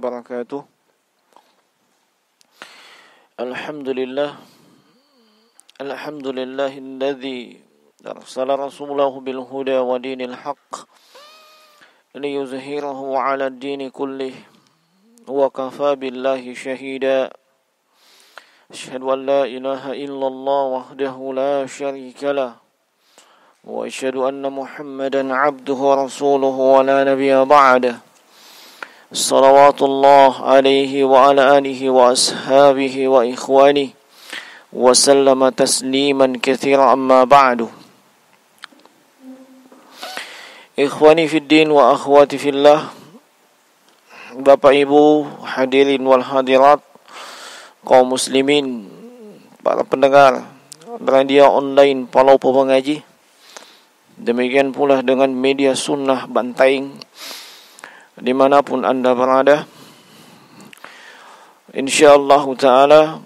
وبركاته. الحمد لله الذي أرسل رسوله بالهدى ودين الحق ليظهره على الدين كله وكفى بالله شهيدا. أشهد أن لا إله إلا الله وحده لا شريك له وأشهد أن محمدا عبده ورسوله ولا نبي بعده صلوات الله عليه وعلى آله وأصحابه وإخوانه وسلم تسليما كثيرا. أما بعد Ikhwani fiddin wa akhwati fillah, Bapak Ibu hadirin wal hadirat, kaum muslimin, para pendengar radio online Palopo Mengaji, demikian pula dengan media sunnah Bantaing dimanapun Anda berada. InsyaAllah ta'ala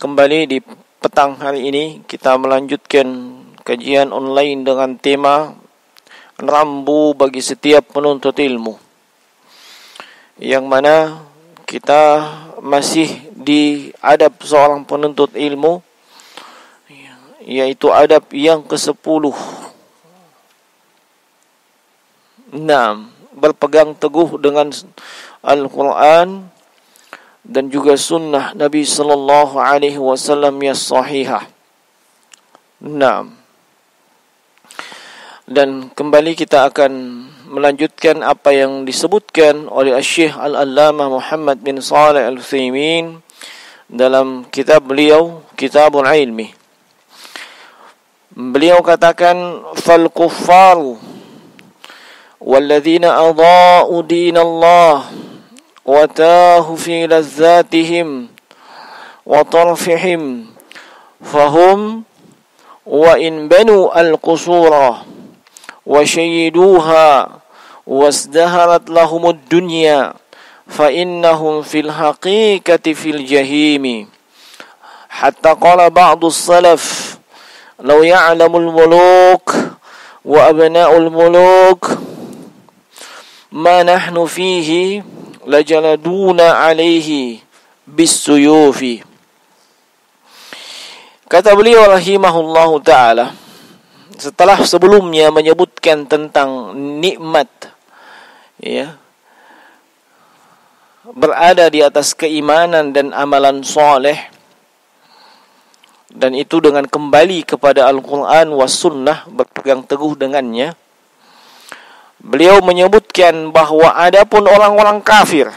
kembali di petang hari ini kita melanjutkan kajian online dengan tema rambu bagi setiap penuntut ilmu, yang mana kita masih di adab seorang penuntut ilmu, yaitu adab yang ke-10. Berpegang teguh dengan Al-Quran dan juga sunnah Nabi sallallahu alaihi wasallam yang sahihah. Dan kembali kita akan melanjutkan apa yang disebutkan oleh Syekh Al-Allamah Muhammad bin Shalih Al-Utsaimin dalam kitab beliau, Kitabul Ilmi. Beliau katakan, fal kuffaru walladzina adha'u dinallah wa tahu fi lazzatihim wa tarfihim fahum wa in banu al-qusura وشيدوها وازدهرت لهم الدنيا فإنهم في الحقيقة في الجحيم حتى قال بعض السلف لو يعلم الملوك وأبناء الملوك ما نحن فيه لجلدونا عليه بالسيوف. Kata beliau rahimahullahu ta'ala, setelah sebelumnya menyebutkan tentang nikmat berada di atas keimanan dan amalan soleh, dan itu dengan kembali kepada Al-Quran was sunnah, berpegang teguh dengannya, beliau menyebutkan bahwa adapun orang-orang kafir,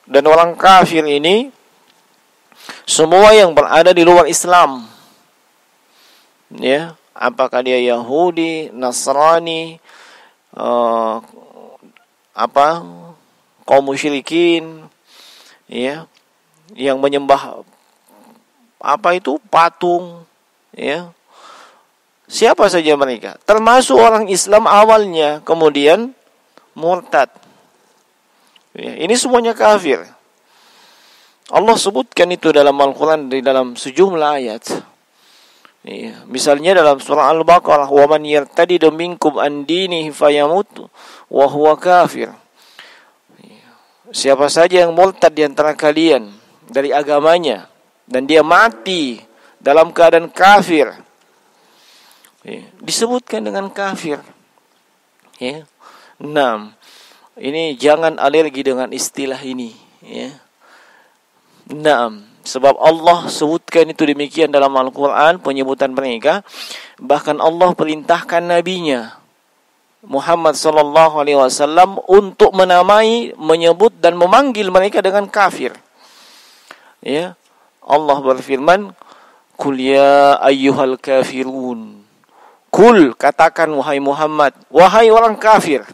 dan orang kafir ini semua yang berada di luar Islam, apakah dia Yahudi, Nasrani, kaum musyrikin, yang menyembah patung, siapa saja mereka, termasuk orang Islam awalnya kemudian murtad, ini semuanya kafir. Allah sebutkan itu dalam Al-Quran di dalam sejumlah ayat. Misalnya dalam surah Al-Baqarah, wa man yartadid minkum an dinihi fayamut wa huwa kafir. Siapa saja yang murtad di antara kalian dari agamanya dan dia mati dalam keadaan kafir, disebutkan dengan kafir. Ini jangan alergi dengan istilah ini, sebab Allah sebutkan itu demikian dalam Al-Quran, penyebutan mereka. Bahkan Allah perintahkan nabinya Muhammad sallallahu alaihi wasallam untuk menamai, menyebut dan memanggil mereka dengan kafir. Allah berfirman, "Qul ya ayyuhal kafirun." Kul, katakan wahai Muhammad, wahai orang kafir.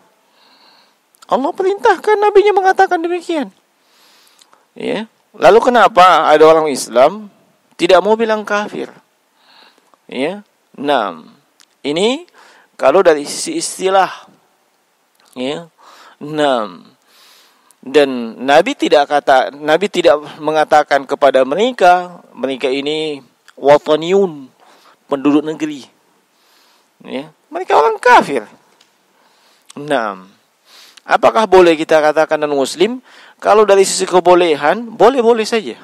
Allah perintahkan nabinya mengatakan demikian. Lalu kenapa ada orang Islam tidak mau bilang kafir? Ini kalau dari sisi istilah, dan Nabi tidak mengatakan kepada mereka ini wataniyun, penduduk negeri. Mereka orang kafir. Apakah boleh kita katakan non-muslim? Kalau dari sisi kebolehan, boleh-boleh saja.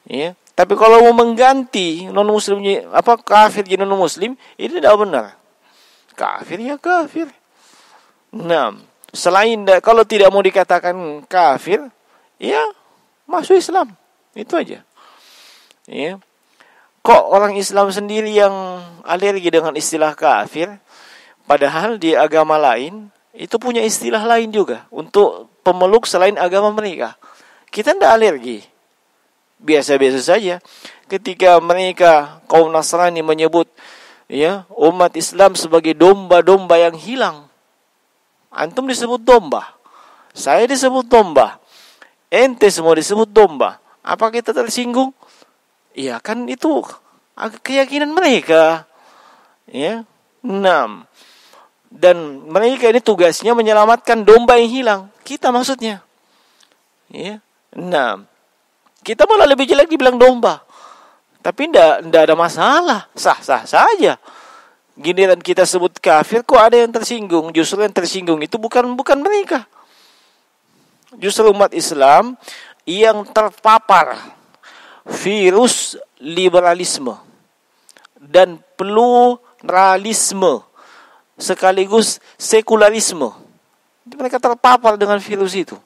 Ya. Tapi kalau mau mengganti non-muslimnya, kafir jadi non-muslim, ini tidak benar. Kafir ya kafir. Nah, kalau tidak mau dikatakan kafir, ya masuk Islam. Itu aja. Ya. Kok orang Islam sendiri yang alergi dengan istilah kafir, padahal di agama lain itu punya istilah lain juga untuk pemeluk selain agama mereka. Kita tidak alergi. Biasa-biasa saja. Ketika mereka kaum Nasrani menyebut ya umat Islam sebagai domba-domba yang hilang. Antum disebut domba. Saya disebut domba. Ente semua disebut domba. Apa kita tersinggung? Iya kan itu keyakinan mereka. Ya. 6. Dan mereka ini tugasnya menyelamatkan domba yang hilang. Kita maksudnya. Ya. 6. Kita malah lebih jelek dibilang domba. Tapi tidak ada masalah. Sah-sah saja. Giliran kita sebut kafir, kok ada yang tersinggung? Justru yang tersinggung itu bukan mereka. Justru umat Islam yang terpapar virus liberalisme dan pluralisme sekaligus sekularisme. Mereka terpapar dengan virus itu.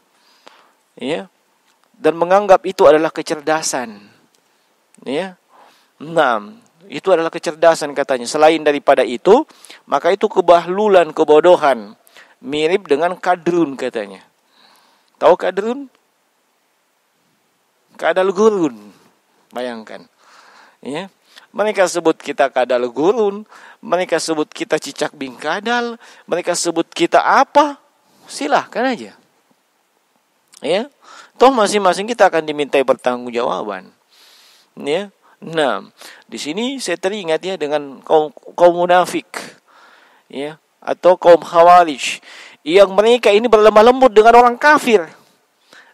Ya. Dan menganggap itu adalah kecerdasan. Ya. Nah, itu adalah kecerdasan katanya. Selain daripada itu, maka itu kebahlulan, kebodohan. Mirip dengan kadrun katanya. Tahu kadrun? Kadal gurun. Bayangkan. Ya. Mereka sebut kita kadal gurun, mereka sebut kita cicak bingkadal, mereka sebut kita apa? Silahkan aja. Ya. Toh masing-masing kita akan dimintai pertanggungjawaban. Ya. Nah, di sini saya teringat ya dengan kaum munafik. Ya, atau kaum khawarij yang mereka ini berlemah lembut dengan orang kafir.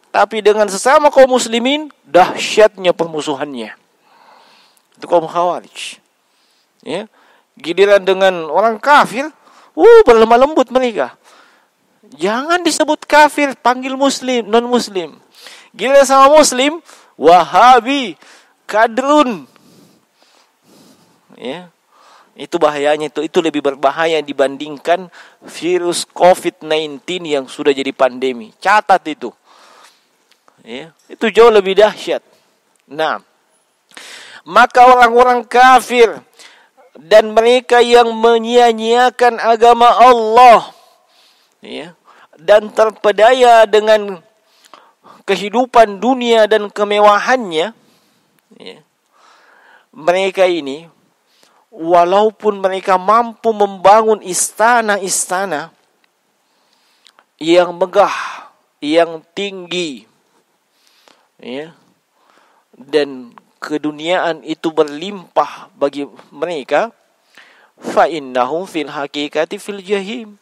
Tapi dengan sesama kaum muslimin dahsyatnya permusuhannya. Itu kaum khawarij. Ya. Giliran dengan orang kafir, berlemah lembut mereka. Jangan disebut kafir, panggil muslim, non-muslim. Giliran sama muslim, wahabi, kadrun. Ya. Itu bahayanya, itu lebih berbahaya dibandingkan virus COVID-19 yang sudah jadi pandemi. Catat itu. Ya, itu jauh lebih dahsyat. Nah, maka orang-orang kafir dan mereka yang menyia-nyiakan agama Allah, ya, dan terpedaya dengan kehidupan dunia dan kemewahannya, ya, mereka ini walaupun mereka mampu membangun istana-istana yang megah, yang tinggi, ya, dan keduniaan itu berlimpah bagi mereka, fa innahum fil haqiqati fil jahim.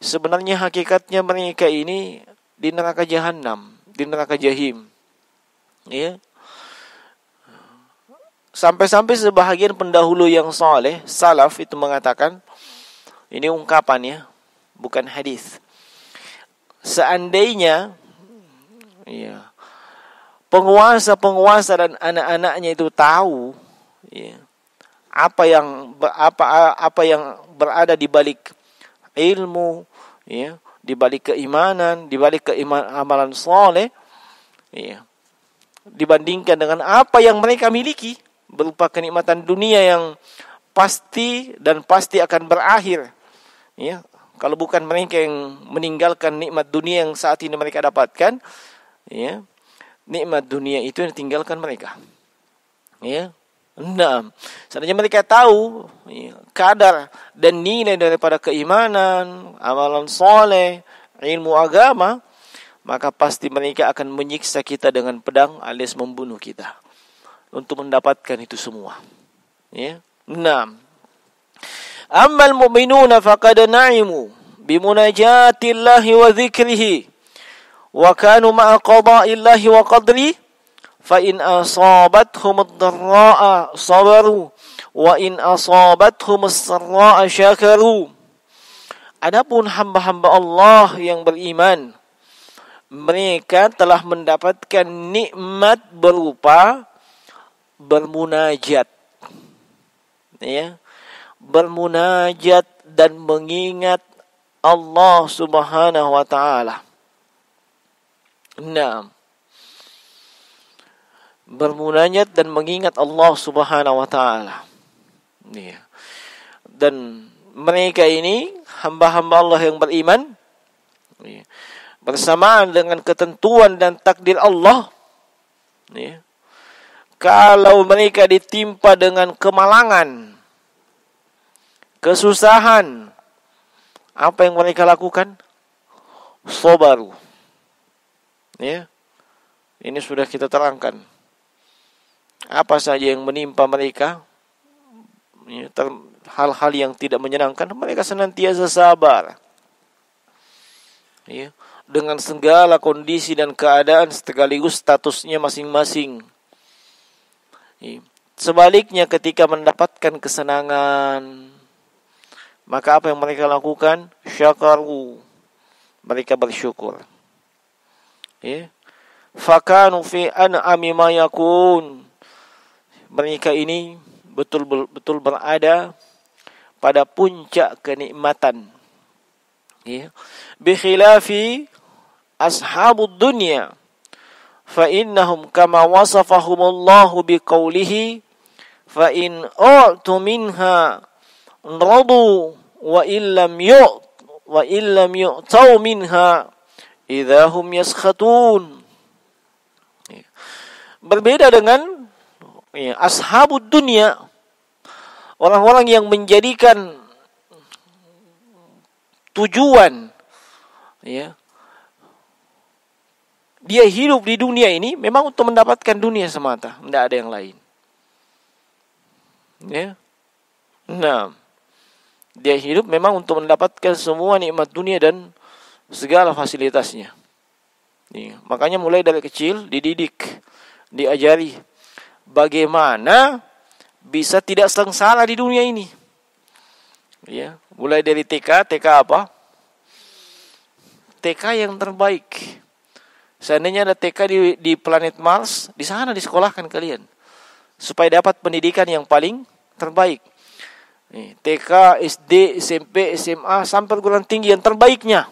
Sebenarnya hakikatnya mereka ini di neraka jahanam, di neraka jahim. Ya. Sampai-sampai sebahagian pendahulu yang saleh, salaf itu mengatakan, ini ungkapan ya, bukan hadis. Seandainya ya, penguasa-penguasa dan anak-anaknya itu tahu ya, apa yang berada di balik ilmu, ya, di balik keimanan, di balik amalan saleh, ya, dibandingkan dengan apa yang mereka miliki berupa kenikmatan dunia yang pasti dan pasti akan berakhir. Ya, kalau bukan mereka yang meninggalkan nikmat dunia yang saat ini mereka dapatkan, ya, nikmat dunia itu yang ditinggalkan mereka. Ya. Nah, seandainya mereka tahu ya, kadar dan nilai daripada keimanan, amalan soleh, ilmu agama, maka pasti mereka akan menyiksa kita dengan pedang alias membunuh kita untuk mendapatkan itu semua. Ya. Nah, ammal mu'minuna faqad na'imu bimunajatillahi wa dzikrihi wa kanu ma'a qada'illahi wa qadri fa in asabathum ad-dharra'a sabaru wa in asabathum as-sarra'a syakaru. Adapun hamba-hamba Allah yang beriman, mereka telah mendapatkan nikmat berupa bermunajat, ya, bermunajat dan mengingat Allah Subhanahu wa taala. Nah, bermunajat dan mengingat Allah Subhanahu wa taala. Ya. Dan mereka ini hamba-hamba Allah yang beriman, ya, bersamaan dengan ketentuan dan takdir Allah, ya, kalau mereka ditimpa dengan kemalangan, kesusahan, apa yang mereka lakukan? Sabaru. Ya. Ini sudah kita terangkan. Apa saja yang menimpa mereka, ya, hal-hal yang tidak menyenangkan, mereka senantiasa sabar. Ya, dengan segala kondisi dan keadaan sekaligus statusnya masing-masing. Ya. Sebaliknya ketika mendapatkan kesenangan, maka apa yang mereka lakukan? Syakaru. Mereka bersyukur. Ya. Fakanu fi an'ami ma yakun. Mereka ini betul-betul berada pada puncak kenikmatan. Ya. Bi khilafi ashabud dunya fa innahum kama wasafahumullahu biqaulihi fa in u'tu minha radu wa illam yu'tau minha idahum yaskhatun. Ya. Berbeda dengan, ya, ashabud dunya, orang-orang yang menjadikan tujuan, ya, dia hidup di dunia ini memang untuk mendapatkan dunia semata, tidak ada yang lain. Ya. Nah, dia hidup memang untuk mendapatkan semua nikmat dunia dan segala fasilitasnya. Ya. Makanya mulai dari kecil dididik, diajari bagaimana bisa tidak sengsara di dunia ini. Ya, mulai dari TK apa? TK yang terbaik. Seandainya ada TK di planet Mars, di sana disekolahkan kalian supaya dapat pendidikan yang paling terbaik. TK, SD, SMP, SMA sampai perguruan tinggi yang terbaiknya.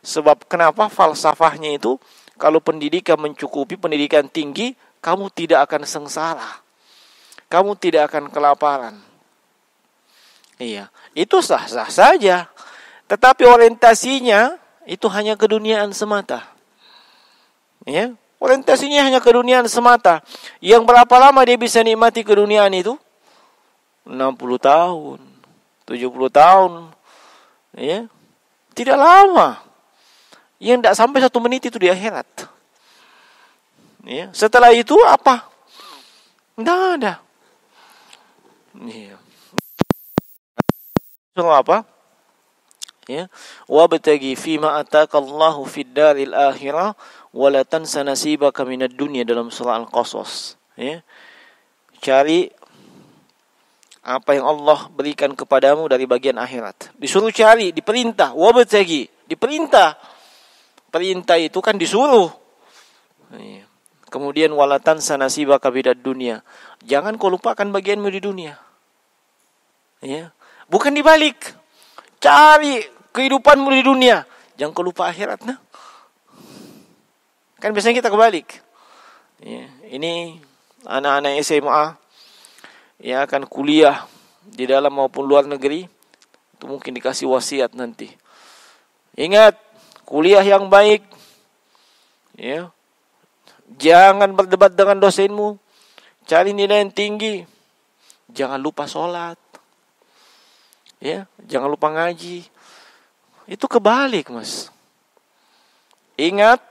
Sebab kenapa? Falsafahnya itu, kalau pendidikan mencukupi, pendidikan tinggi, kamu tidak akan sengsara. Kamu tidak akan kelaparan. Iya, itu sah-sah saja. Tetapi orientasinya itu hanya keduniaan semata. Ya, orientasinya hanya keduniaan semata. Yang berapa lama dia bisa nikmati keduniaan itu? 60 tahun, 70 tahun. Ya. Tidak lama. Yang tidak sampai 1 menit itu di akhirat. Ya. Setelah itu apa? Tidak ada. Ya. Surah apa? Ya. Wabtagi fima ataqallahu fid daril akhirah wa la tansa nasibaka minad dunya, dalam surah Al-Qasas. Ya. Cari apa yang Allah berikan kepadamu dari bagian akhirat. Disuruh cari, diperintah. Wabtagi, diperintah. Perintah itu kan disuruh. Ya. Kemudian wala tansa nasibaka minad dunya. Jangan kau lupakan bagianmu di dunia. Ya. Bukan dibalik. Cari kehidupanmu di dunia. Jangan kau lupa akhirat. Nah. Kan biasanya kita kebalik. Ya. Ini anak-anak SMA yang akan kuliah di dalam maupun luar negeri. Itu mungkin dikasih wasiat nanti. Ingat, kuliah yang baik. Ya. Jangan berdebat dengan dosenmu. Cari nilai yang tinggi. Jangan lupa sholat. Ya, jangan lupa ngaji. Itu kebalik, Mas. Ingat,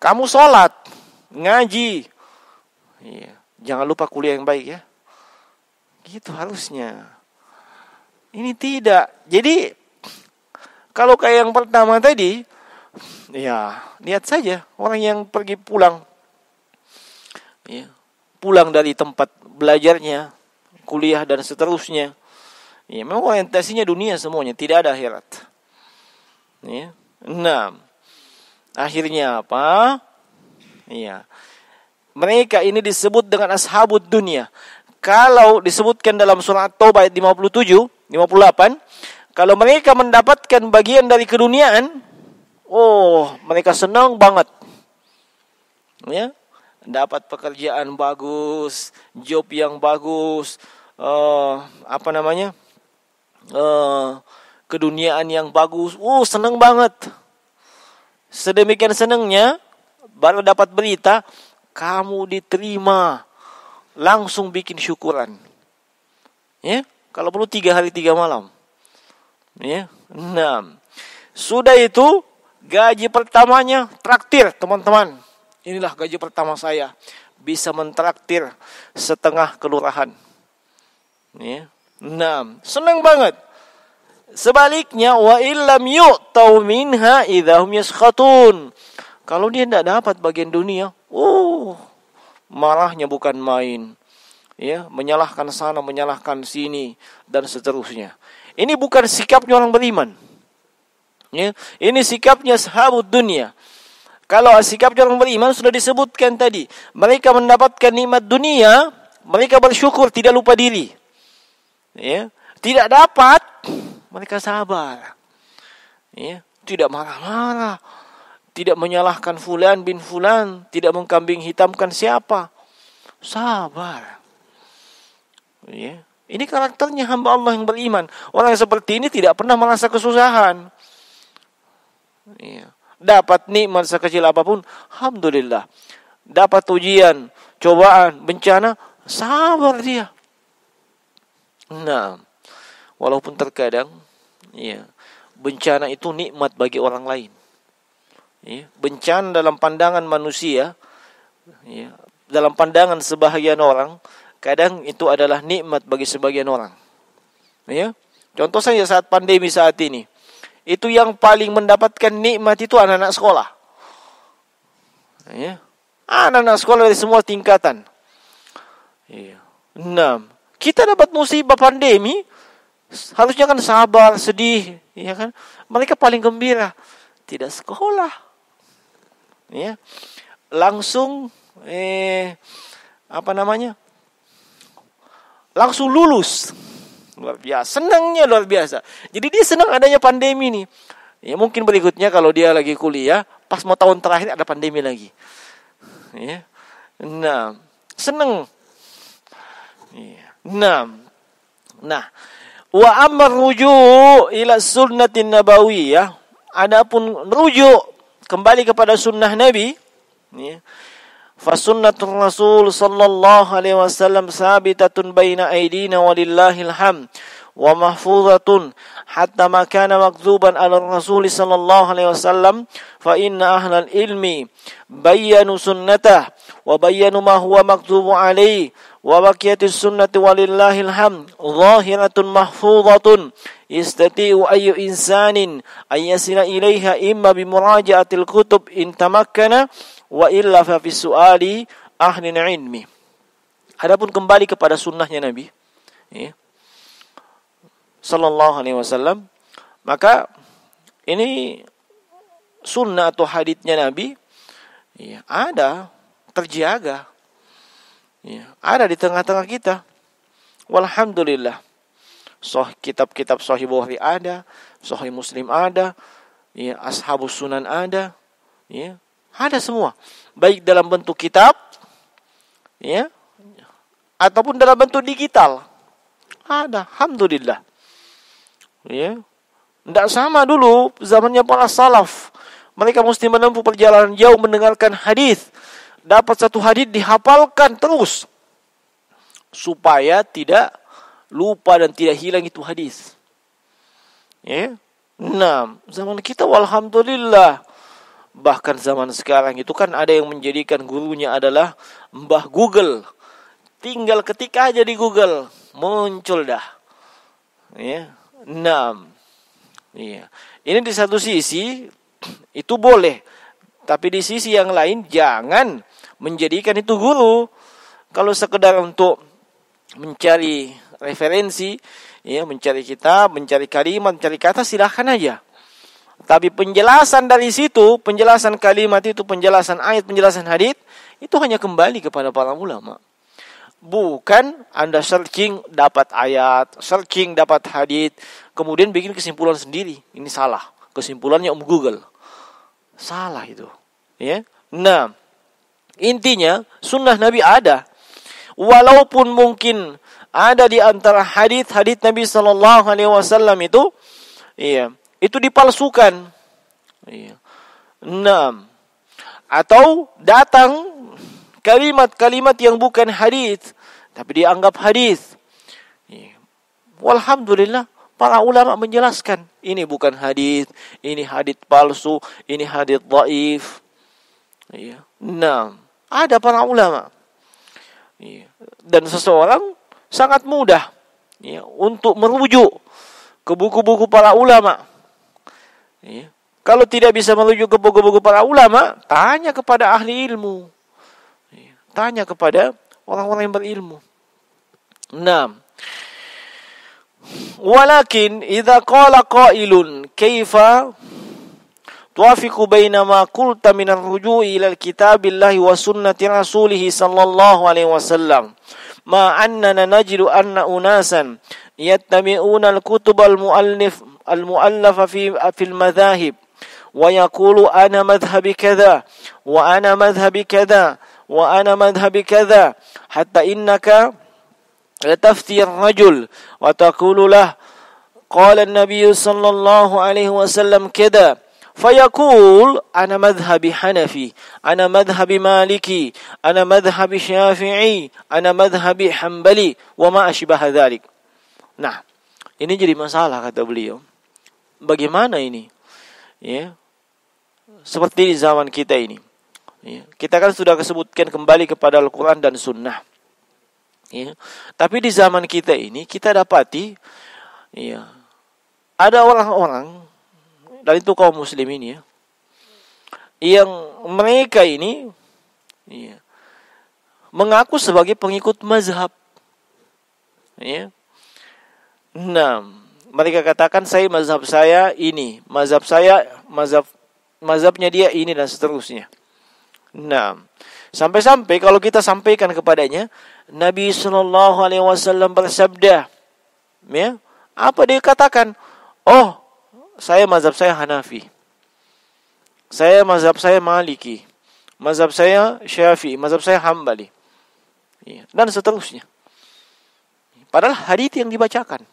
kamu sholat, ngaji. Ya, jangan lupa kuliah yang baik ya. Gitu harusnya. Ini tidak. Jadi, kalau kayak yang pertama tadi, ya, lihat saja orang yang pergi pulang. Ya, pulang dari tempat belajarnya, kuliah dan seterusnya. Ya, memang orientasinya dunia semuanya, tidak ada akhirat. Ya. Nah, akhirnya apa? Ya. Mereka ini disebut dengan ashabud dunia. Kalau disebutkan dalam surat Taubah ayat 57, 58, kalau mereka mendapatkan bagian dari keduniaan, mereka senang banget. Ya. Dapat pekerjaan bagus, job yang bagus, keduniaan yang bagus, senang banget. Sedemikian senangnya, baru dapat berita, kamu diterima, langsung bikin syukuran. Ya, kalau perlu 3 hari 3 malam. Ya, 6. Sudah itu, gaji pertamanya traktir, teman-teman. Inilah gaji pertama saya, bisa mentraktir setengah kelurahan. Ya. 6. Senang banget. Sebaliknya, wa illam yu'tau minha idza hum yaskhatun. Kalau dia tidak dapat bagian dunia, marahnya bukan main. Ya, menyalahkan sana, menyalahkan sini, dan seterusnya. Ini bukan sikapnya orang beriman. Ya, ini sikapnya sahabat dunia. Kalau sikapnya orang beriman sudah disebutkan tadi, mereka mendapatkan nikmat dunia, mereka bersyukur, tidak lupa diri. Ya, tidak dapat, mereka sabar. Ya, tidak marah-marah, tidak menyalahkan fulan bin fulan, tidak mengkambing hitamkan siapa. Sabar. Ya, ini karakternya hamba Allah yang beriman. Orang yang seperti ini tidak pernah merasa kesusahan. Ya. Dapat nikmat sekecil apapun, alhamdulillah. Dapat ujian, cobaan, bencana, sabar dia. Nah, walaupun terkadang, ya, bencana itu nikmat bagi orang lain. Ya, bencana dalam pandangan manusia, ya, dalam pandangan sebahagian orang, kadang itu adalah nikmat bagi sebagian orang. Ya, contoh saja saat pandemi saat ini. Itu yang paling mendapatkan nikmat itu anak-anak sekolah. Ya. Anak-anak sekolah dari semua tingkatan. Ya. 6. Kita dapat musibah pandemi, harusnya kan sabar, sedih, ya kan? Mereka paling gembira, tidak sekolah. Ya. Langsung langsung lulus. Luar biasa, senangnya luar biasa. Jadi dia senang adanya pandemi nih. Ya mungkin berikutnya kalau dia lagi kuliah, pas mau tahun terakhir ada pandemi lagi. Ya. Nah, senang. Ya. Nah, wa amar ruju' ila sunnatin nabawiyah. Adapun rujuk kembali kepada sunnah Nabi, ya. Fasunnatul Rasul sallallahu alaihi wasallam sabitatun baina aydina walillahil hamd wa mahfuzatun hatta ma kana makdzuban ala Rasul sallallahu alaihi wasallam fa inna ahlal ilmi bayyanu sunnatah wa bayyanu ma huwa makdzubu alaihi wa baqiyatis sunnati walillahil hamd zahiratun mahfuzatun yastati'u ayyu insanin ayyasila ilaiha imma bimuraja'atil kutub in tamakkana wa illa fa fi su'ali ahli ilmi. Adapun kembali kepada sunnahnya Nabi, ya, sallallahu alaihi wasallam, maka ini sunnah atau haditsnya Nabi, ya, ada, terjaga, ya, ada di tengah-tengah kita. Walhamdulillah. Kitab-kitab Sahih Bukhari ada, Sahih Muslim ada, ya, Ashabus Sunan ada, ya. Ada semua, baik dalam bentuk kitab, ya, ataupun dalam bentuk digital. Ada, alhamdulillah. Ya, tidak sama dulu zamannya para salaf. Mereka mesti menempuh perjalanan jauh mendengarkan hadis. Dapat satu hadis dihafalkan terus, supaya tidak lupa dan tidak hilang itu hadis. Ya, nah, zaman kita, walhamdulillah. Bahkan zaman sekarang itu kan ada yang menjadikan gurunya adalah Mbah Google. Tinggal ketik aja di Google, muncul dah. Ya. 6. Ya. Ini di satu sisi itu boleh, tapi di sisi yang lain jangan menjadikan itu guru. Kalau sekedar untuk mencari referensi, Ya, mencari kitab, mencari kalimat, mencari kata, silahkan aja. Tapi penjelasan dari situ, penjelasan kalimat itu, penjelasan ayat, penjelasan hadits, itu hanya kembali kepada para ulama. Bukan Anda searching dapat ayat, searching dapat hadits, kemudian bikin kesimpulan sendiri. Ini salah. Kesimpulannya Google. Salah itu. Ya. Nah, intinya sunnah Nabi ada. Walaupun mungkin ada di antara hadits Nabi sallallahu alaihi wasallam itu, iya, itu dipalsukan. Iya. Nah, atau datang kalimat-kalimat yang bukan hadits tapi dianggap hadits. Iya. Walhamdulillah para ulama menjelaskan, ini bukan hadits, ini hadits palsu, ini hadits dhaif. Iya. Nah, ada para ulama. Iya. Dan seseorang sangat mudah, ya, untuk merujuk ke buku-buku para ulama. Ya. Kalau tidak bisa merujuk ke buku-buku para ulama, tanya kepada ahli ilmu. Ya. Tanya kepada orang-orang yang berilmu. Nah, walakin idza qala qailun kaifa tuwafiqu baina ma qulta min ar-ruju'i ila kitabillahi wa sunnati rasulih sallallahu alaihi wasallam ma annana najidu anna unasan yattabi'una al-kutub al-mu'allafa fi al-madhahib wa yaqulu ana madhhabi kadha wa ana madhhabi kadha wa ana madhhabi kadha hatta innaka latafti ar-rajul wa taqulu lah qala an-nabiy sallallahu alaihi wasallam kadha فيقول أنا مذهبي حنفي أنا مذهبي مالكي أنا مذهبي شافعي أنا مذهبي حنبلي وما أشبه ذلك. Nah, ini jadi masalah kata beliau. Bagaimana ini? Ya. Seperti di zaman kita ini. Ya. Kita kan sudah sebutkan kembali kepada Al-Quran dan Sunnah. Ya. Tapi di zaman kita ini kita dapati, ya, ada orang-orang, dan itu kaum muslimin, ya, yang mereka ini, ya, mengaku sebagai pengikut mazhab. Ya. Nah, mereka katakan mazhab saya ini, mazhabnya dia ini dan seterusnya. Nah, sampai-sampai kalau kita sampaikan kepadanya, Nabi sallallahu alaihi wasallam bersabda, ya, apa dia katakan? Oh, mazhab saya Hanafi. Mazhab saya Maliki. Mazhab saya Syafi'i. Mazhab saya Hambali. Ya, dan seterusnya. Padahal hadits yang dibacakan.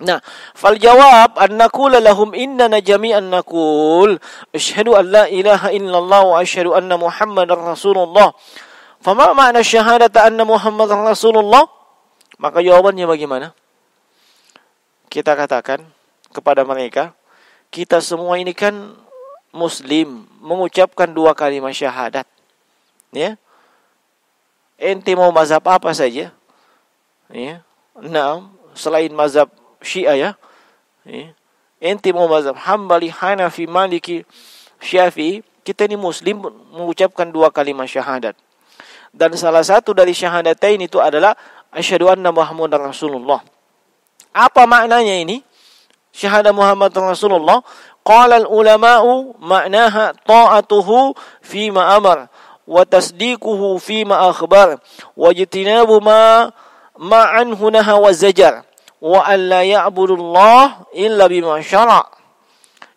Nah, fal jawab an naqula lahum innana jami'an naqul asyhadu an la ilaha illallah wa asyhadu anna Muhammadar Rasulullah. Fama ma'na syahadata anna Muhammadar Rasulullah? Maka jawabannya bagaimana? Kita katakan kepada mereka, kita semua ini kan muslim, mengucapkan 2 kalimat syahadat. Ya. Ente mau mazhab apa saja? Ya. Nah, selain mazhab Syiah, ya. Ya. Ente mau mazhab Hambali, Hanafi, Maliki, Syafi'i, kita ini muslim mengucapkan 2 kalimat syahadat. Dan salah satu dari syahadatain itu adalah asyhadu anna Muhammadar Rasulullah. Apa maknanya ini? Syahadah Muhammad Rasulullah. Qala al-ulama'u ma'naha ta'atuhu fima amar wa tasdiquhu fima akhbar wa jitinabu ma anhu naha wa zajar wa an la ya'budullah illa bima syara'.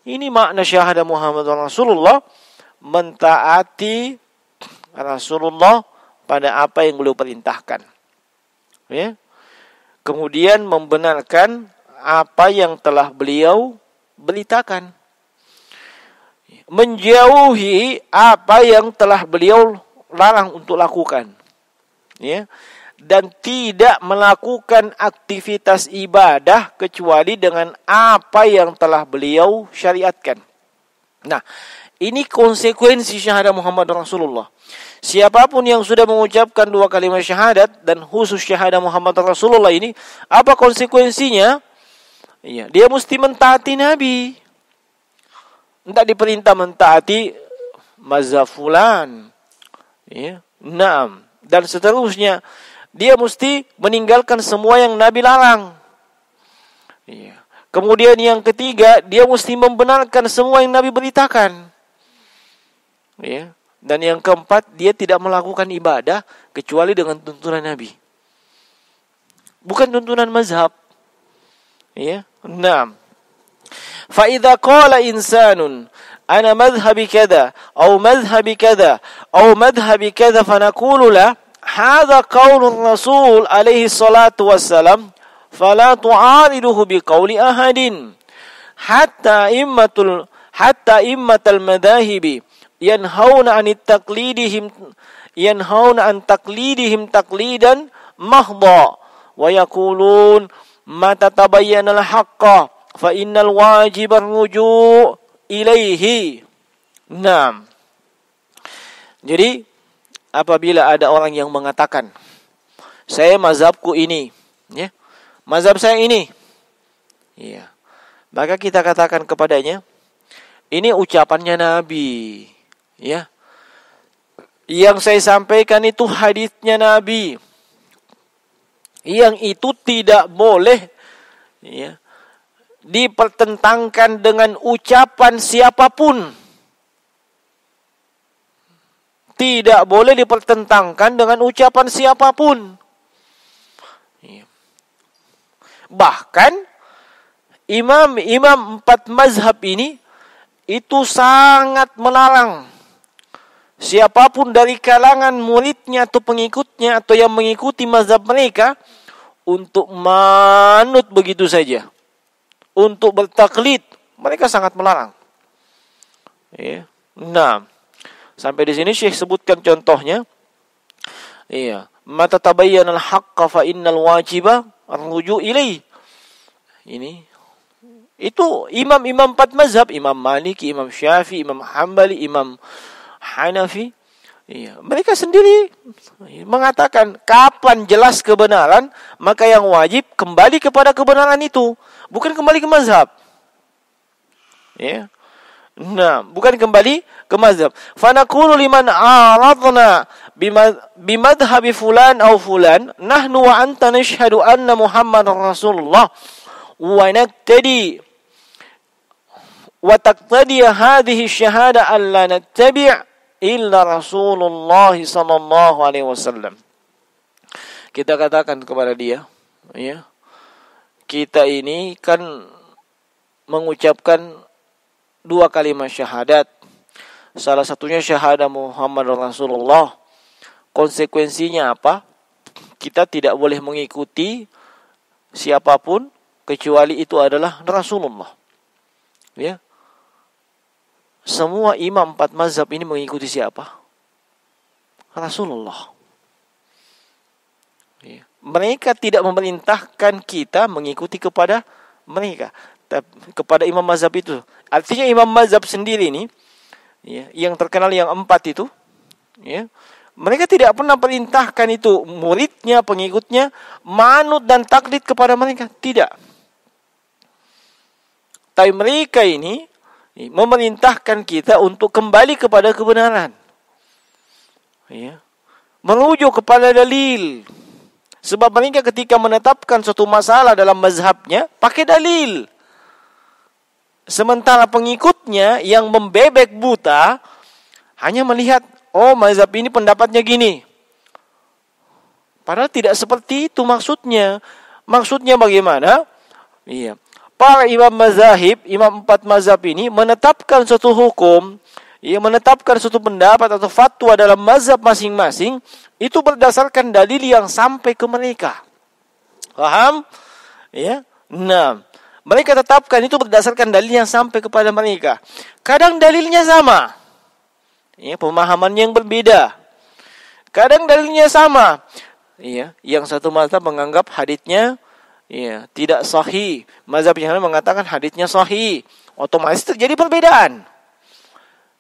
Ini makna syahadah Muhammad Rasulullah, mentaati Rasulullah pada apa yang beliau perintahkan. Ya. Kemudian membenarkan apa yang telah beliau beritakan, menjauhi apa yang telah beliau larang untuk lakukan, ya, dan tidak melakukan aktivitas ibadah kecuali dengan apa yang telah beliau syariatkan. Nah, ini konsekuensi syahadah Muhammad Rasulullah. Siapapun yang sudah mengucapkan 2 kalimat syahadat dan khusus syahadah Muhammad Rasulullah ini, apa konsekuensinya? Iya, dia mesti mentaati Nabi. Tidak diperintah mentaati mazhab fulan. Ya, dan seterusnya. Dia mesti meninggalkan semua yang Nabi larang. Iya. Kemudian yang ketiga, dia mesti membenarkan semua yang Nabi beritakan. Ya. Dan yang keempat, dia tidak melakukan ibadah kecuali dengan tuntunan Nabi. Bukan tuntunan mazhab. Ya. Naam. Fa idza qala insanun ana madhhabi kadza aw madhhabi kadza aw madhhabi kadza fa naqulu la hadza qaulur rasul alaihi salatu wassalam fala tu'ariduhu biqauli ahadin hatta immatal madahibi yanhauna an taqlidihim taqlidan mahdha wa yaqulun ma tatabayyana al-haqqa fa innal wajiba ar-ruju' ilaihi. Naam. Jadi apabila ada orang yang mengatakan saya mazhabku ini, ya, mazhab saya ini, ya, maka kita katakan kepadanya, ini ucapannya Nabi, ya. Yang saya sampaikan itu hadisnya Nabi. Yang itu tidak boleh, ya, dipertentangkan dengan ucapan siapapun. Tidak boleh dipertentangkan dengan ucapan siapapun. Ya. Bahkan imam-imam 4 mazhab ini itu sangat melarang siapapun dari kalangan muridnya atau pengikutnya atau yang mengikuti mazhab mereka untuk manut begitu saja, untuk bertaklid. Mereka sangat melarang. Ya. Nah, sampai di sini Syekh sebutkan contohnya. Iya, mata tabayyana al-haqqa fa innal wajiba ar-ruju' ilaih. Ini itu imam-imam 4 mazhab, Imam Maliki, Imam Syafi'i, Imam Hambali, Imam Hanafi. Iya, mereka sendiri mengatakan kapan jelas kebenaran, maka yang wajib kembali kepada kebenaran itu, bukan kembali ke mazhab. Ya. Nah, bukan kembali ke mazhab. Fa naqulu liman aradna bimadhhabi fulan aw fulan nahnu wa anta nashhadu anna Muhammadar Rasulullah wa naktadi wa taqtadi hadhihi syahada an la nattabi' illa Rasulullah sallallahu alaihi wasallam. Kita katakan kepada dia, ya, kita ini kan mengucapkan 2 kalimat syahadat. Salah satunya syahadah Muhammad Rasulullah. Konsekuensinya apa? Kita tidak boleh mengikuti siapapun kecuali itu adalah Rasulullah. Ya. Semua imam 4 mazhab ini mengikuti siapa? Rasulullah. Ya. Mereka tidak memerintahkan kita mengikuti kepada mereka, kepada imam mazhab itu. Artinya imam mazhab sendiri ini, ya, yang terkenal yang 4 itu, ya, mereka tidak pernah perintahkan itu muridnya, pengikutnya manut dan taklid kepada mereka, tidak. Tapi mereka ini memerintahkan kita untuk kembali kepada kebenaran, ya, merujuk kepada dalil. Sebab mereka ketika menetapkan suatu masalah dalam mazhabnya pakai dalil. Sementara pengikutnya yang membebek buta hanya melihat, oh mazhab ini pendapatnya gini. Padahal tidak seperti itu maksudnya. Maksudnya bagaimana? Iya. Para imam mazahib, imam 4 mazhab ini menetapkan suatu hukum, ia menetapkan suatu pendapat atau fatwa dalam mazhab masing-masing, itu berdasarkan dalil yang sampai ke mereka. Paham? Ya. Nah, mereka tetapkan itu berdasarkan dalil yang sampai kepada mereka. Kadang dalilnya sama, ya, pemahaman yang berbeda. Kadang dalilnya sama, ya, yang satu mazhab menganggap haditsnya, ya, tidak sahih, mazhab yang lain mengatakan haditsnya sahih. Otomatis terjadi perbedaan.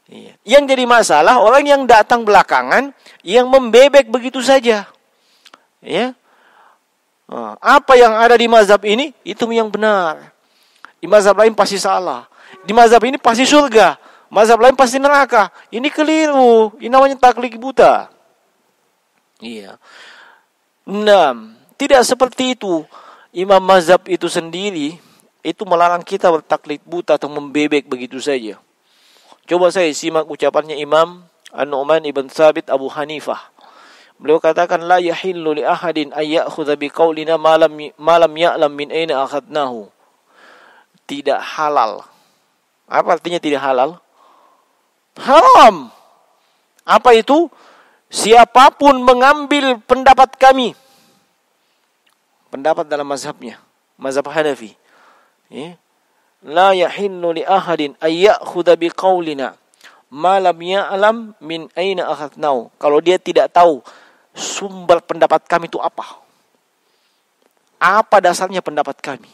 Ya. Yang jadi masalah orang yang datang belakangan yang membebek begitu saja. Ya. Apa yang ada di mazhab ini itu yang benar. Di mazhab lain pasti salah. Di mazhab ini pasti surga. Mazhab lain pasti neraka. Ini keliru. Ini namanya taklid buta. Iya. Nah, tidak seperti itu. Imam mazhab itu sendiri, itu melarang kita bertaklid buta atau membebek begitu saja. Coba saya simak ucapannya Imam An-Nu'man ibn Thabit Abu Hanifah. Beliau katakan, la yahillu li ahadin ay ya'khudha bi qaulina ma lam ya'lam min aina akhadnahu. Tidak halal. Apa artinya tidak halal? Haram. Apa itu? Siapapun mengambil pendapat kami. Pendapat dalam mazhabnya, mazhab Hanafi. La yahillu li ahadin ay ya'khudha bi qaulina ma lam ya'lam min aina akhadnahu. Kalau dia tidak tahu sumber pendapat kami itu apa? Apa dasarnya pendapat kami?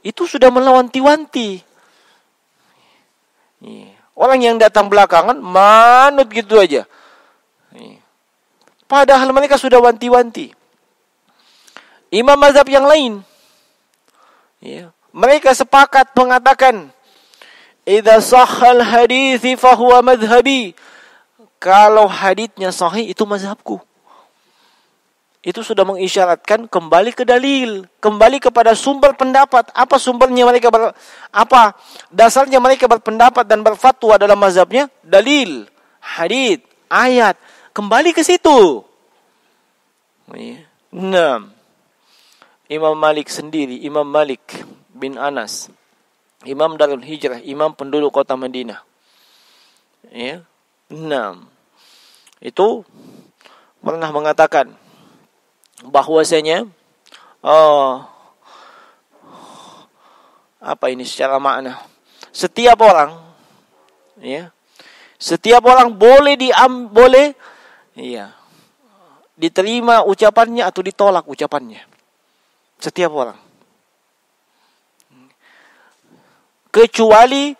Itu sudah melawanti-wanti. Orang yang datang belakangan manut gitu aja. Padahal mereka sudah wanti-wanti. Imam mazhab yang lain, mereka sepakat mengatakan, idza sahhal hadithi fahuwa madhhabi. Kalau haditsnya sahih itu mazhabku. Itu sudah mengisyaratkan kembali ke dalil, kembali kepada sumber pendapat. Apa sumbernya mereka apa dasarnya mereka berpendapat dan berfatwa dalam mazhabnya? Dalil, hadits, ayat. Kembali ke situ. Nah, Imam Malik sendiri, Imam Malik bin Anas, Imam Darul Hijrah, imam penduduk kota Madinah. Nah, itu pernah mengatakan bahwasanya apa ini secara makna? Setiap orang boleh diterima ucapannya atau ditolak ucapannya. Setiap orang. Kecuali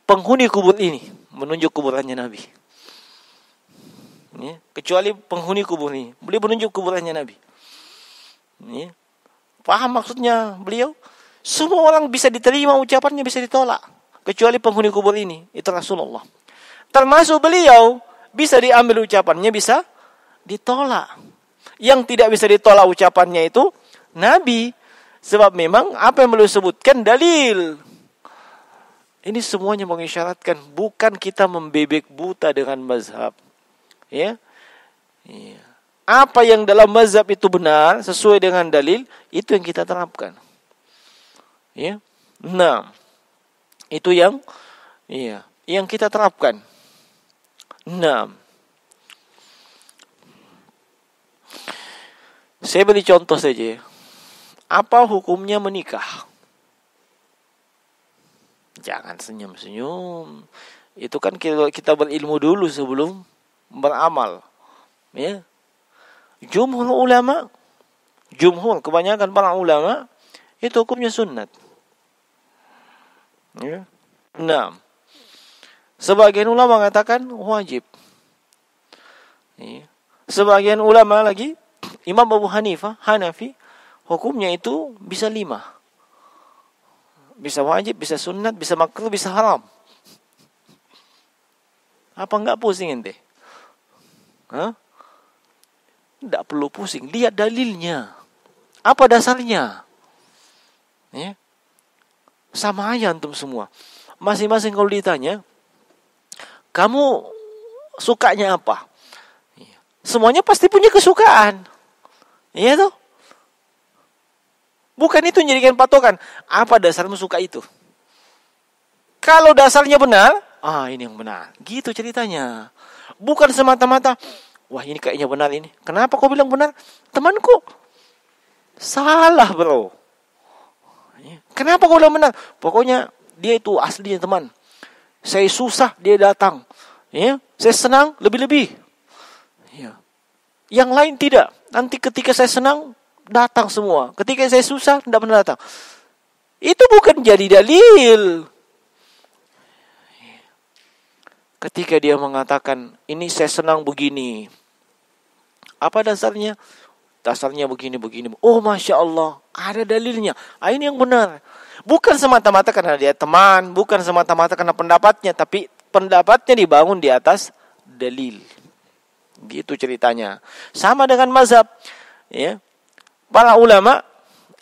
penghuni kubur ini, menunjuk kuburannya Nabi. Kecuali penghuni kubur ini, beliau menunjuk kuburannya Nabi. Paham maksudnya beliau? Semua orang bisa diterima ucapannya, bisa ditolak. Kecuali penghuni kubur ini, itu Rasulullah. Termasuk beliau, bisa diambil ucapannya, bisa ditolak. Yang tidak bisa ditolak ucapannya itu Nabi. Sebab memang apa yang beliau sebutkan dalil. Ini semuanya mengisyaratkan bukan kita membebek buta dengan mazhab. Apa yang dalam mazhab itu benar sesuai dengan dalil, itu yang kita terapkan. Nah, itu yang kita terapkan. Nah, saya beri contoh saja. Apa hukumnya menikah? Jangan senyum-senyum. Itu kan kita berilmu dulu sebelum beramal. Jumhur kebanyakan para ulama itu hukumnya sunnat. Nah, sebagian ulama mengatakan wajib. Sebagian ulama lagi, Imam Abu Hanifah, Hanafi, hukumnya itu bisa 5. Bisa wajib, bisa sunat, bisa makruh, bisa haram. Apa enggak pusing ente? Enggak perlu pusing, lihat dalilnya. Apa dasarnya? Sama aja antum semua. Masing-masing kalau ditanya, kamu sukanya apa? Semuanya pasti punya kesukaan. Iya toh? Bukan itu menjadikan patokan. Apa dasarmu suka itu? Kalau dasarnya benar, ini yang benar. Gitu ceritanya. Bukan semata-mata, wah ini kayaknya benar ini. Kenapa kau bilang benar? Temanku salah bro. Kenapa kau bilang benar? Pokoknya dia itu aslinya teman. Saya susah, dia datang. Saya senang, lebih-lebih. Yang lain tidak. Nanti ketika saya senang, datang semua. Ketika saya susah, tidak pernah datang. Itu bukan jadi dalil. Ketika dia mengatakan, ini saya senang begini. Apa dasarnya? Dasarnya begini-begini. Oh Masya Allah, ada dalilnya. Ini yang benar. Bukan semata-mata karena dia teman. Bukan semata-mata karena pendapatnya. Tapi pendapatnya dibangun di atas dalil. Gitu ceritanya. Sama dengan mazhab. Para ulama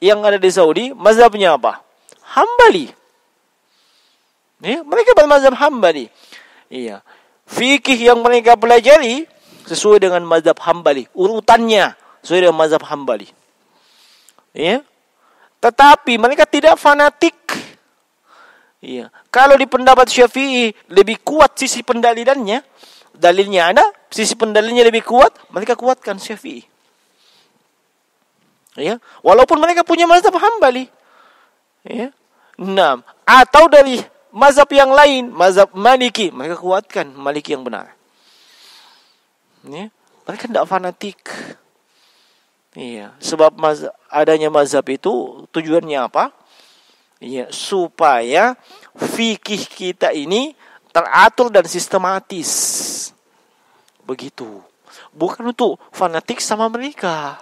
yang ada di Saudi, mazhabnya apa? Hambali. Ya, mereka bermazhab Hambali. Iya. Fikih yang mereka pelajari sesuai dengan mazhab Hambali. Urutannya sesuai dengan mazhab Hambali. Ya. Tetapi mereka tidak fanatik. Iya. Kalau di pendapat Syafi'i lebih kuat sisi pendalilannya, dalilnya ada, sisi pendalilnya lebih kuat, mereka kuatkan Syafi'i. Ya. Walaupun mereka punya mazhab Hambali. Ya. Nah, atau dari mazhab yang lain, mazhab Maliki, mereka kuatkan Maliki yang benar. Ya, mereka tidak fanatik. Iya, sebab adanya mazhab itu tujuannya apa? Iya, supaya fikih kita ini teratur dan sistematis. Begitu. Bukan untuk fanatik sama mereka.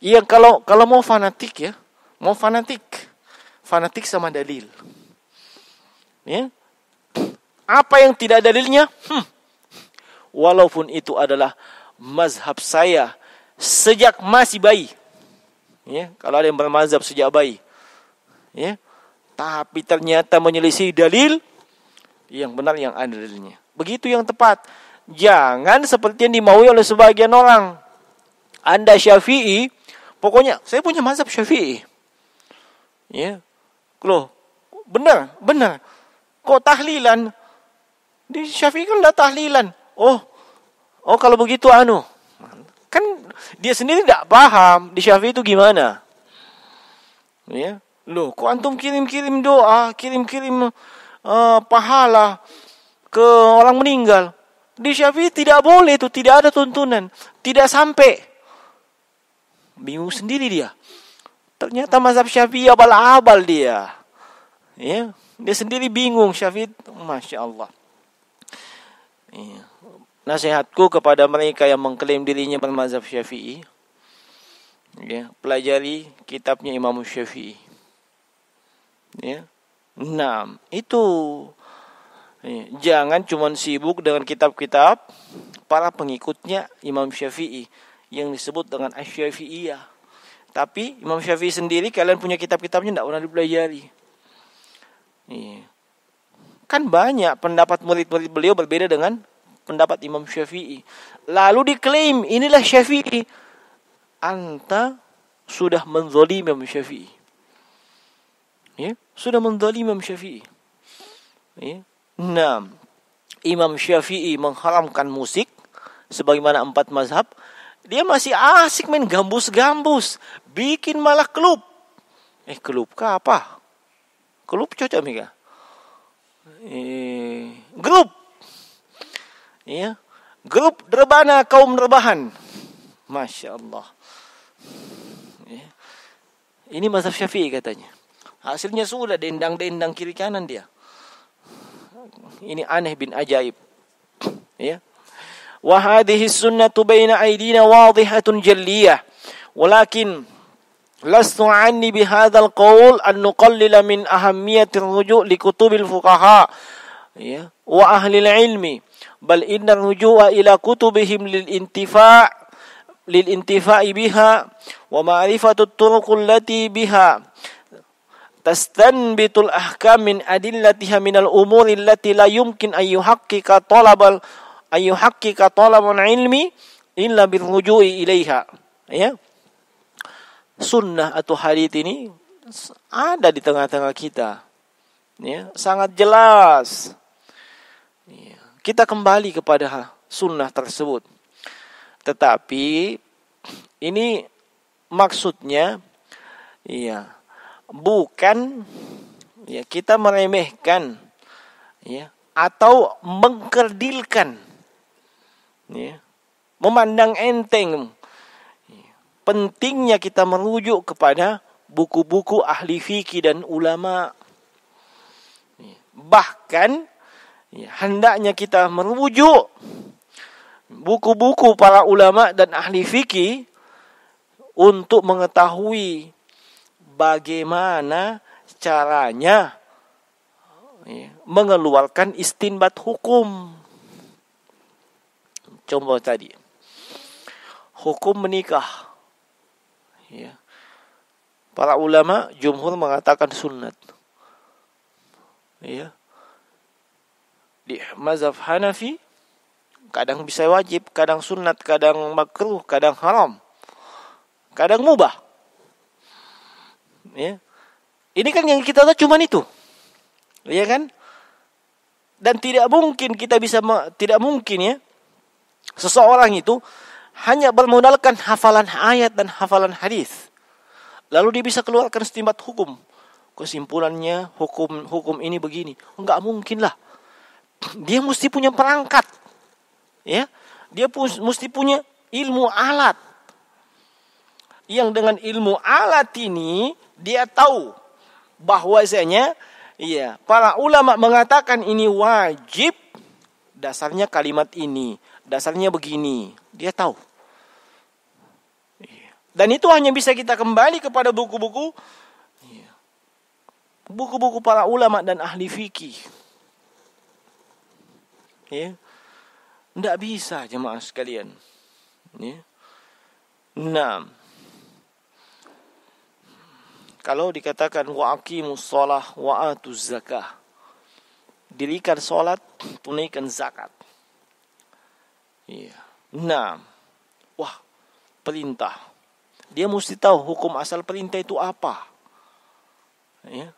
Iya, kalau mau fanatik ya, mau fanatik sama dalil. Ya. Apa yang tidak dalilnya? Walaupun itu adalah mazhab saya sejak masih bayi. Ya, kalau ada yang bermazhab sejak bayi. Ya. Tapi ternyata menyelisih dalil yang benar, yang ada dalilnya. Begitu yang tepat. Jangan seperti yang dimaui oleh sebagian orang. Anda Syafi'i, pokoknya saya punya mazhab Syafi'i. Ya. Loh, benar. Kok tahlilan? Di Syafi'i kan udah tahlilan. Oh kalau begitu kan dia sendiri tidak paham di Syafi'i itu gimana. Ya. Loh, kok antum kirim-kirim doa, kirim-kirim pahala ke orang meninggal? Di Syafi'i tidak boleh itu, tidak ada tuntunan, tidak sampai. Bingung sendiri dia. Ternyata mazhab Syafi'i abal-abal dia. Ya. Dia sendiri bingung Syafi'i, Masya Allah. Nasihatku kepada mereka yang mengklaim dirinya bermazhab Syafi'i, ya, pelajari kitabnya Imam Syafi'i. Ya. Nah, itu. Ya. Jangan cuma sibuk dengan kitab-kitab para pengikutnya Imam Syafi'i yang disebut dengan Asy-Syafi'iyah. Tapi Imam Syafi'i sendiri, kalian punya kitab-kitabnya tidak pernah dipelajari. Iya. Kan banyak pendapat murid-murid beliau berbeda dengan pendapat Imam Syafi'i. Lalu diklaim inilah Syafi'i. Anta sudah menzalimi Imam Syafi'i. Ya, sudah menzalimi Imam Syafi'i. Ya. Nah, Imam Syafi'i mengharamkan musik sebagaimana 4 mazhab. Dia masih asik main gambus-gambus, bikin malah klub. Klub kah apa? Klub cocok Mika. Grup. Ya. Grup Rebana kaum rebahan. Masya Allah. Ya. Ini mazhab Syafi'i katanya. Hasilnya sudah dendang-dendang kiri kanan dia. Ini aneh bin ajaib. Ya. Wa hadhihi sunnatu baina aydina wadihatun jalliyah. Walakin لست عني بهذا القول أن نقلل من أهمية الرجوع لكتب الفقهاء وأهل العلم بل إن الرجوع إلى كتبهم للانتفاع بها ومعرفة الطرق التي بها تستنبط الأحكام من أدلتها من الأمور التي لا يمكن أن يحقق طلب العلم إلا بالرجوع إليها. Ya. Sunnah atau hadits ini ada di tengah-tengah kita, ya, sangat jelas. Ya, kita kembali kepada sunnah tersebut. Tetapi ini maksudnya, ya, bukan ya kita meremehkan, ya, atau mengkerdilkan, ya, memandang enteng. Pentingnya kita merujuk kepada buku-buku ahli fikih dan ulama. Bahkan hendaknya kita merujuk buku-buku para ulama dan ahli fikih untuk mengetahui bagaimana caranya mengeluarkan istinbat hukum. Contoh tadi, hukum menikah. Ya. Para ulama jumhur mengatakan sunnat. Ya. Di mazhab Hanafi kadang bisa wajib, kadang sunnat, kadang makruh, kadang haram, kadang mubah. Ya. Ini kan yang kita tahu cuma itu. Ya kan? Dan tidak mungkin tidak mungkin ya seseorang itu hanya bermodalkan hafalan ayat dan hafalan hadis. Lalu dia bisa keluarkan istinbat hukum. Kesimpulannya hukum ini begini. Enggak mungkin lah. Dia mesti punya perangkat. Ya. Dia mesti punya ilmu alat. Yang dengan ilmu alat ini dia tahu bahwasanya para ulama mengatakan ini wajib. Dasarnya kalimat ini, dasarnya begini. Dia tahu. Dan itu hanya bisa kita kembali kepada buku-buku para ulama dan ahli fikih. Ya. Tidak bisa jemaah sekalian. Ya. Nah, kalau dikatakan wa aqimus shalah wa atuz zakah, dirikan salat, tunaikan zakat. Ya. Nah, perintah. Dia mesti tahu hukum asal perintah itu apa. Ya.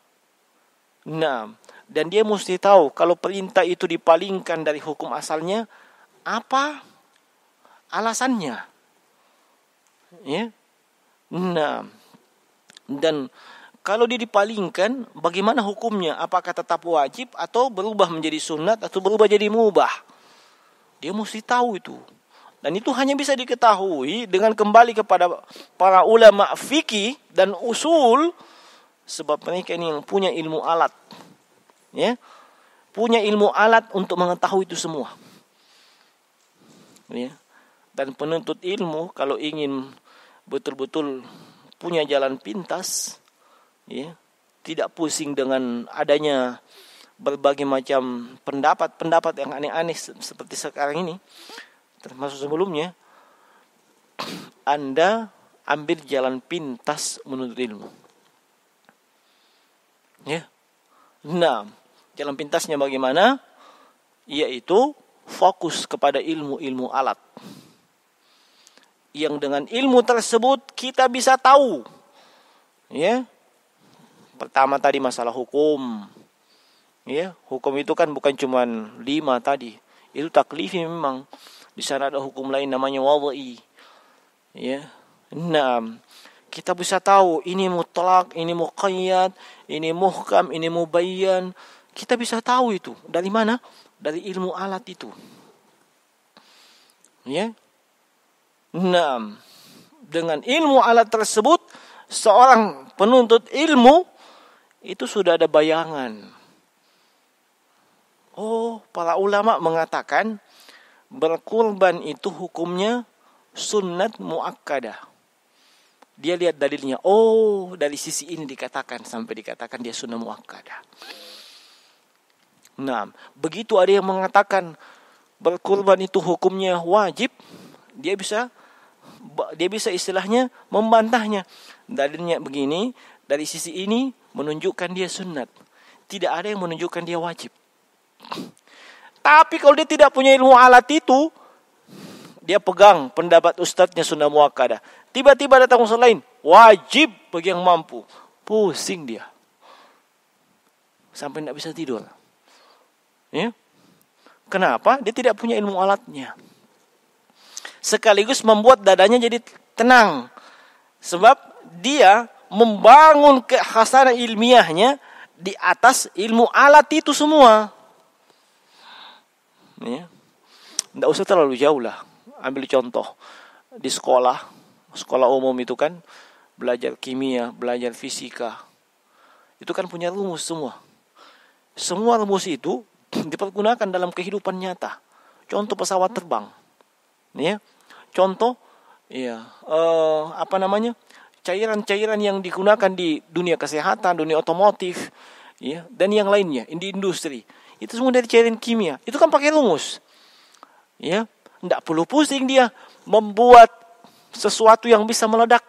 Nah, dan dia mesti tahu kalau perintah itu dipalingkan dari hukum asalnya, apa alasannya. Ya. Nah, dan kalau dia dipalingkan, bagaimana hukumnya? Apakah tetap wajib atau berubah menjadi sunat atau berubah jadi mubah? Dia mesti tahu itu. Dan itu hanya bisa diketahui dengan kembali kepada para ulama fikih dan usul, sebab mereka ini yang punya ilmu alat. Ya. Punya ilmu alat untuk mengetahui itu semua. Ya. Dan penuntut ilmu kalau ingin betul-betul punya jalan pintas, ya, tidak pusing dengan adanya berbagai macam pendapat yang aneh-aneh seperti sekarang ini, termasuk sebelumnya, Anda ambil jalan pintas menuntut ilmu. Ya. Nah, jalan pintasnya bagaimana? Yaitu fokus kepada ilmu alat. Yang dengan ilmu tersebut kita bisa tahu. Ya. Pertama tadi masalah hukum. Ya, hukum itu kan bukan cuma 5 tadi. Itu taklifi memang. Di sana ada hukum lain namanya wad'i. Ya. Nah, kita bisa tahu ini mutlak, ini muqayyad, ini muhkam, ini mubayyan. Kita bisa tahu itu. Dari mana? Dari ilmu alat itu. Ya. Nah, dengan ilmu alat tersebut, seorang penuntut ilmu itu sudah ada bayangan. Oh, para ulama mengatakan berkurban itu hukumnya sunnat muakkadah. Dia lihat dalilnya. Oh, dari sisi ini dikatakan sampai dikatakan dia sunnah muakkadah. Nah, begitu ada yang mengatakan berkurban itu hukumnya wajib, dia bisa istilahnya membantahnya. Dalilnya begini, dari sisi ini menunjukkan dia sunnat. Tidak ada yang menunjukkan dia wajib. Tapi kalau dia tidak punya ilmu alat itu, dia pegang pendapat ustadznya sunnah muakkadah. Tiba-tiba datang ustadz lain, wajib bagi yang mampu. Pusing dia. Sampai tidak bisa tidur. Ya? Kenapa? Dia tidak punya ilmu alatnya. Sekaligus membuat dadanya jadi tenang. Sebab dia membangun kekhasaran ilmiahnya di atas ilmu alat itu semua. Ya. Tidak usah terlalu jauh lah. Ambil contoh. Di sekolah umum itu kan belajar kimia, belajar fisika. Itu kan punya rumus semua. Semua rumus itu dipergunakan dalam kehidupan nyata. Contoh pesawat terbang. Ya. Contoh cairan-cairan yang digunakan di dunia kesehatan, dunia otomotif, ya, dan yang lainnya di industri. Itu semua dari cairan kimia. Itu kan pakai rumus. Ya, enggak perlu pusing dia membuat sesuatu yang bisa meledak.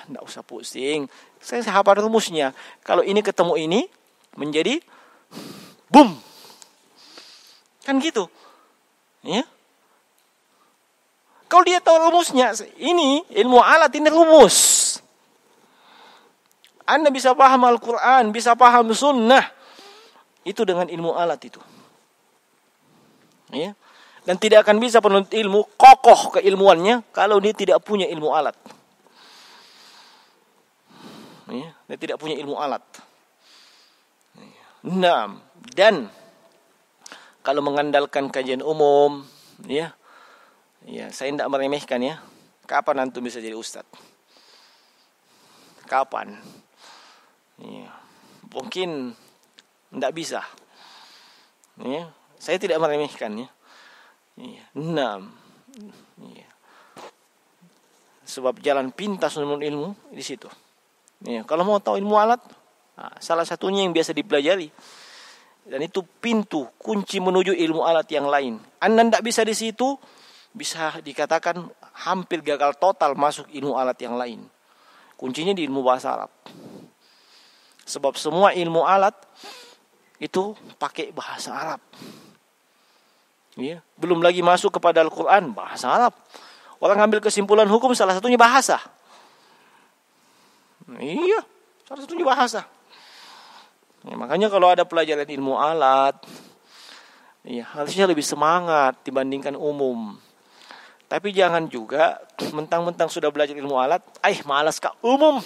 enggak usah pusing. Saya hafal rumusnya. Kalau ini ketemu ini menjadi boom. Kan gitu. Ya. Kalau dia tahu rumusnya, ini ilmu alat, ini rumus. Anda bisa paham Al-Quran, bisa paham sunnah. Itu dengan ilmu alat itu. Ya. Dan tidak akan bisa penuntut ilmu kokoh keilmuannya kalau dia tidak punya ilmu alat. Ya, dia tidak punya ilmu alat. Nah, dan kalau mengandalkan kajian umum, ya, saya tidak meremehkan ya. Kapan antum bisa jadi ustaz? Kapan? Ya, mungkin tidak bisa. Ya, saya tidak meremehkan ya. Nah, ya. Sebab jalan pintas menuntut ilmu di situ. Ya, kalau mau tahu ilmu alat, salah satunya yang biasa dipelajari. Dan itu pintu, kunci menuju ilmu alat yang lain. Anda tidak bisa di situ, bisa dikatakan hampir gagal total masuk ilmu alat yang lain. Kuncinya di ilmu bahasa Arab. Sebab semua ilmu alat itu pakai bahasa Arab. Ya, belum lagi masuk kepada Al-Quran, bahasa Arab. Orang ambil kesimpulan hukum salah satunya bahasa. Iya, salah satunya bahasa. Ya, makanya kalau ada pelajaran ilmu alat, ya, harusnya lebih semangat dibandingkan umum. Tapi jangan juga mentang-mentang sudah belajar ilmu alat, malas kak umum,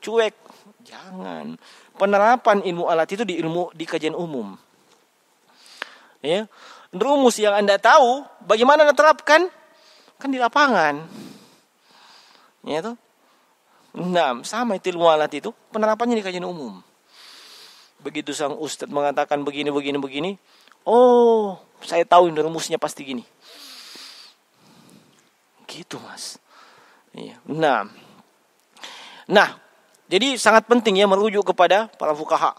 cuek. Jangan. Penerapan ilmu alat itu di kajian umum. Ya, rumus yang Anda tahu, bagaimana Anda terapkan? Kan di lapangan. Ya toh? Nah, sama itu ilmu alat itu, penerapannya di kajian umum. Begitu sang ustadz mengatakan begini, oh, saya tahu ini rumusnya pasti gini. Gitu, Mas. Iya. Nah, jadi sangat penting ya merujuk kepada para fuqaha.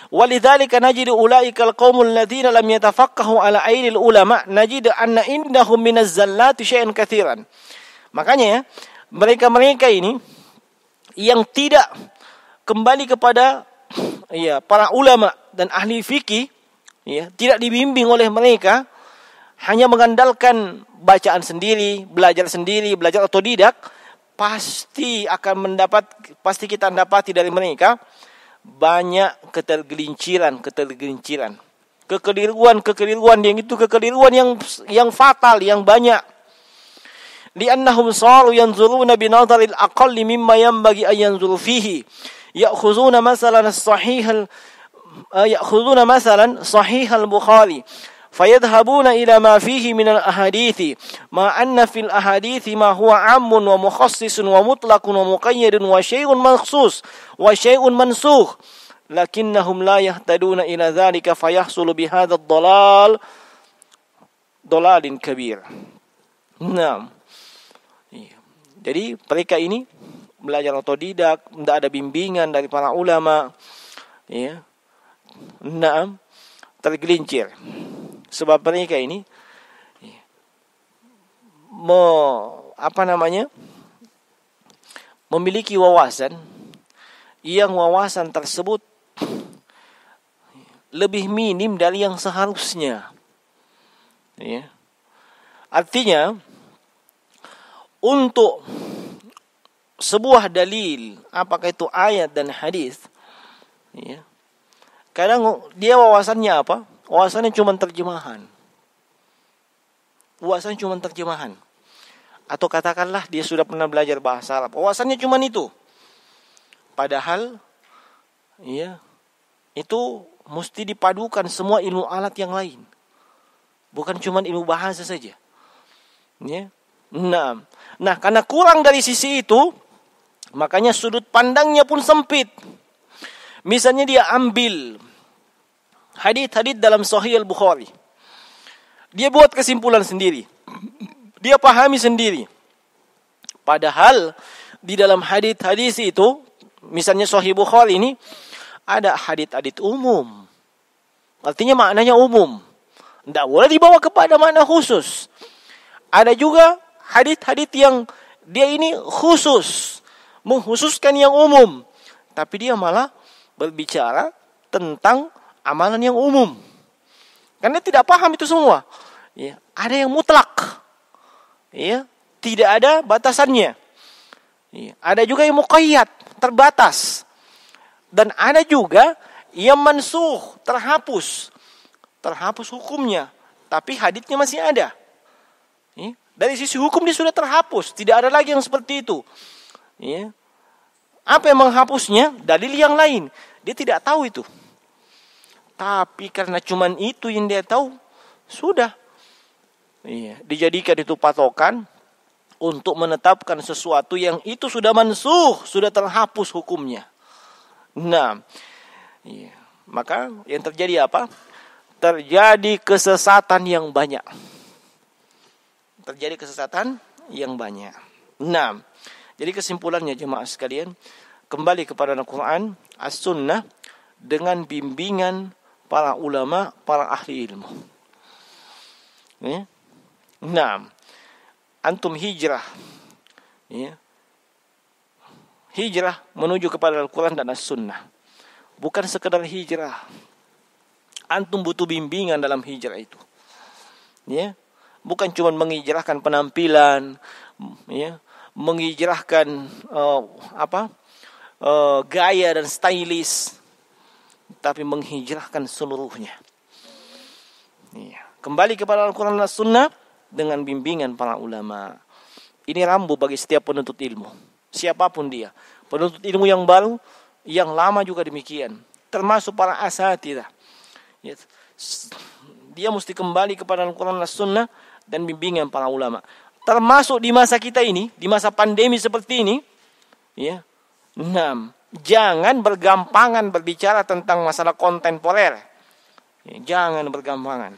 Walidzalika najidu ulaikal qaumul ladzina lam yatafaqahu ala ainil ulama najidu anna indahum minaz zallati syai'an katsiran. Makanya ya, mereka-mereka ini yang tidak kembali kepada para ulama dan ahli fikih, tidak dibimbing oleh mereka, hanya mengandalkan bacaan sendiri, belajar otodidak, pasti kita dapati dari mereka banyak ketergelinciran, kekeliruan yang itu kekeliruan yang fatal, yang banyak. Li'annahum saru yanzuruna binadharil aqalli mimma yanbaghi an yanzuru fihi. Ya'khuduna masalan sahih al-Bukhari fayadhhabuna ila ma fihi min al-ahadithi ma anna fil ahadithi ma huwa 'ammun wa mukhassisun wa mutlaqun wa muqayyadun wa syai'un makhsus wa syai'un mansukh lakinnahum la yahtaduna ila dhalika fayahsulu bihadha dalalin kabir. Nah, jadi mereka ini belajar otodidak, tidak ada bimbingan dari para ulama, tergelincir. Sebab mereka ini memiliki wawasan tersebut lebih minim dari yang seharusnya. Artinya untuk sebuah dalil, apakah itu ayat dan hadis, kadang dia wawasannya apa? Wawasannya cuma terjemahan. Atau katakanlah dia sudah pernah belajar bahasa Arab. Wawasannya cuma itu. Padahal itu mesti dipadukan semua ilmu alat yang lain. Bukan cuma ilmu bahasa saja. Nah, karena kurang dari sisi itu, makanya sudut pandangnya pun sempit. Misalnya dia ambil hadits dalam Sahih Al-Bukhari. Dia buat kesimpulan sendiri. Dia pahami sendiri. Padahal di dalam hadits itu, misalnya Sahih Bukhari ini ada hadits umum. Artinya maknanya umum. Tidak boleh dibawa kepada makna khusus. Ada juga hadits dia ini menghususkan yang umum, tapi dia malah berbicara tentang amalan yang umum. Karena dia tidak paham itu semua. Ya, ada yang mutlak. Ya, tidak ada batasannya. Ya, ada juga yang muqayyad, terbatas. Dan ada juga yang mansuh, terhapus hukumnya, tapi haditsnya masih ada. Ya, dari sisi hukum dia sudah terhapus, tidak ada lagi yang seperti itu. Ya. Apa yang menghapusnya? Dalil yang lain. Dia tidak tahu itu. Tapi karena cuman itu yang dia tahu, sudah. Iya, dijadikan itu patokan untuk menetapkan sesuatu yang itu sudah mansuh, sudah terhapus hukumnya. Nah, iya. Maka yang terjadi apa? Terjadi kesesatan yang banyak. Nah, jadi kesimpulannya jemaah sekalian, kembali kepada Al-Quran, As-Sunnah, dengan bimbingan para ulama, para ahli ilmu. Ya. Nah, antum hijrah. Ya. Hijrah menuju kepada Al-Quran dan As-Sunnah. Bukan sekedar hijrah. Antum butuh bimbingan dalam hijrah itu. Ya. Bukan cuma menghijrahkan penampilan, ya, menghijrahkan gaya dan stylish, tapi menghijrahkan seluruhnya. Ya. Kembali kepada Al-Quran dan Sunnah dengan bimbingan para ulama. Ini rambu bagi setiap penuntut ilmu, siapapun dia. Penuntut ilmu yang baru, yang lama juga demikian. Termasuk para asatidzah. Ya. Dia mesti kembali kepada Al-Quran dan Sunnah dan bimbingan para ulama. Termasuk di masa kita ini, di masa pandemi seperti ini, ya. Nah, jangan bergampangan berbicara tentang masalah kontemporer. Ya, jangan bergampangan.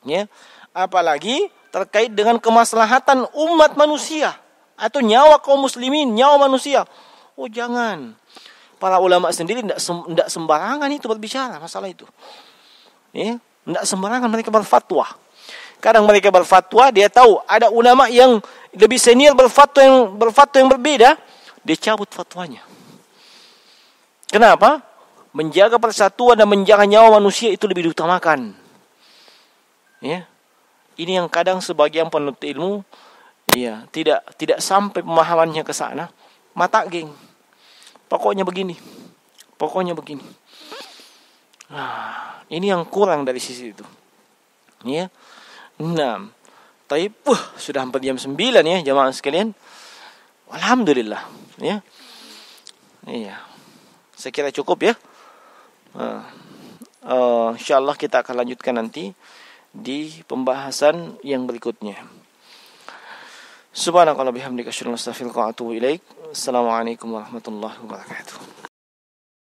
Ya, apalagi terkait dengan kemaslahatan umat manusia atau nyawa kaum muslimin, nyawa manusia. Oh, jangan. Para ulama sendiri tidak sembarangan itu berbicara masalah itu. Ya, tidak sembarangan mereka berfatwa. Kadang mereka berfatwa, dia tahu ada ulama yang lebih senior berfatwa yang berbeda, dia cabut fatwanya. Kenapa? Menjaga persatuan dan menjaga nyawa manusia itu lebih diutamakan. Ya. Ini yang kadang sebagian penuntut ilmu ya, tidak sampai pemahamannya ke sana. Mata geng. Pokoknya begini. Nah, ini yang kurang dari sisi itu. Ya. Nah, tapi sudah hampir jam 9 ya jamaah sekalian. Alhamdulillah, ya. Iya. Saya kira cukup ya. Insyaallah kita akan lanjutkan nanti di pembahasan yang berikutnya. Subhanakallahumma bihamdika asyhadu an la ilaha illa anta astaghfiruka wa atubu ilaik. Assalamualaikum warahmatullahi wabarakatuh.